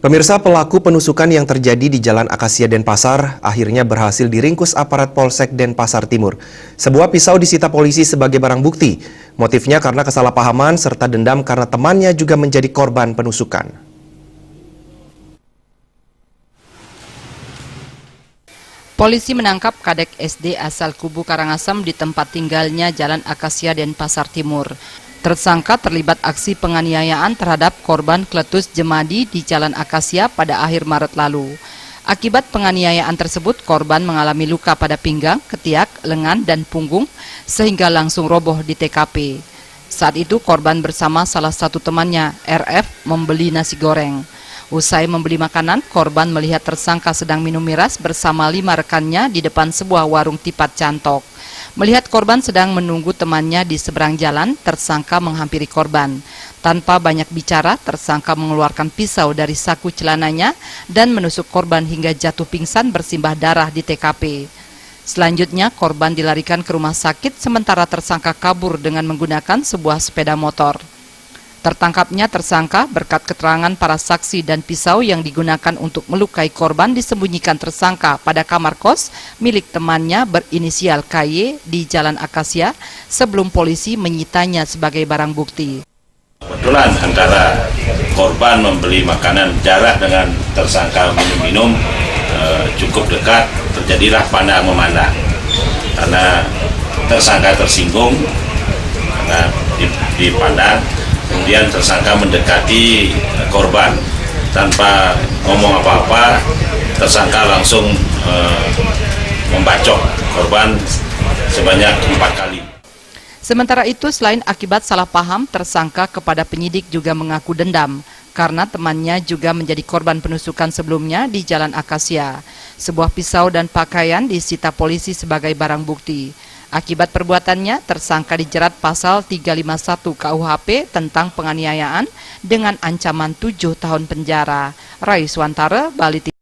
Pemirsa, pelaku penusukan yang terjadi di Jalan Akasia Denpasar akhirnya berhasil diringkus aparat Polsek Denpasar Timur. Sebuah pisau disita polisi sebagai barang bukti. Motifnya karena kesalahpahaman serta dendam karena temannya juga menjadi korban penusukan. Polisi menangkap Kadek SD asal Kubu Karangasem di tempat tinggalnya Jalan Akasia Denpasar Timur. Tersangka terlibat aksi penganiayaan terhadap korban Kletus Jemadi di Jalan Akasia pada akhir Maret lalu. Akibat penganiayaan tersebut, korban mengalami luka pada pinggang, ketiak, lengan, dan punggung, sehingga langsung roboh di TKP. Saat itu, korban bersama salah satu temannya, RF, membeli nasi goreng. Usai membeli makanan, korban melihat tersangka sedang minum miras bersama 5 rekannya di depan sebuah warung tipat cantok. Melihat korban sedang menunggu temannya di seberang jalan, tersangka menghampiri korban. Tanpa banyak bicara, tersangka mengeluarkan pisau dari saku celananya dan menusuk korban hingga jatuh pingsan bersimbah darah di TKP. Selanjutnya, korban dilarikan ke rumah sakit sementara tersangka kabur dengan menggunakan sebuah sepeda motor. Tertangkapnya tersangka berkat keterangan para saksi dan pisau yang digunakan untuk melukai korban disembunyikan tersangka pada kamar kos milik temannya berinisial KY di Jalan Akasia sebelum polisi menyitanya sebagai barang bukti. Kebetulan antara korban membeli makanan, jarak dengan tersangka minum-minum cukup dekat, terjadilah pandang memandang karena tersangka tersinggung karena dipandang. Kemudian tersangka mendekati korban tanpa ngomong apa-apa, tersangka langsung membacok korban sebanyak 4 kali. Sementara itu, selain akibat salah paham, tersangka kepada penyidik juga mengaku dendam karena temannya juga menjadi korban penusukan sebelumnya di Jalan Akasia. Sebuah pisau dan pakaian disita polisi sebagai barang bukti. Akibat perbuatannya, tersangka dijerat pasal 351 KUHP tentang penganiayaan dengan ancaman 7 tahun penjara. Rai Swantara, Bali.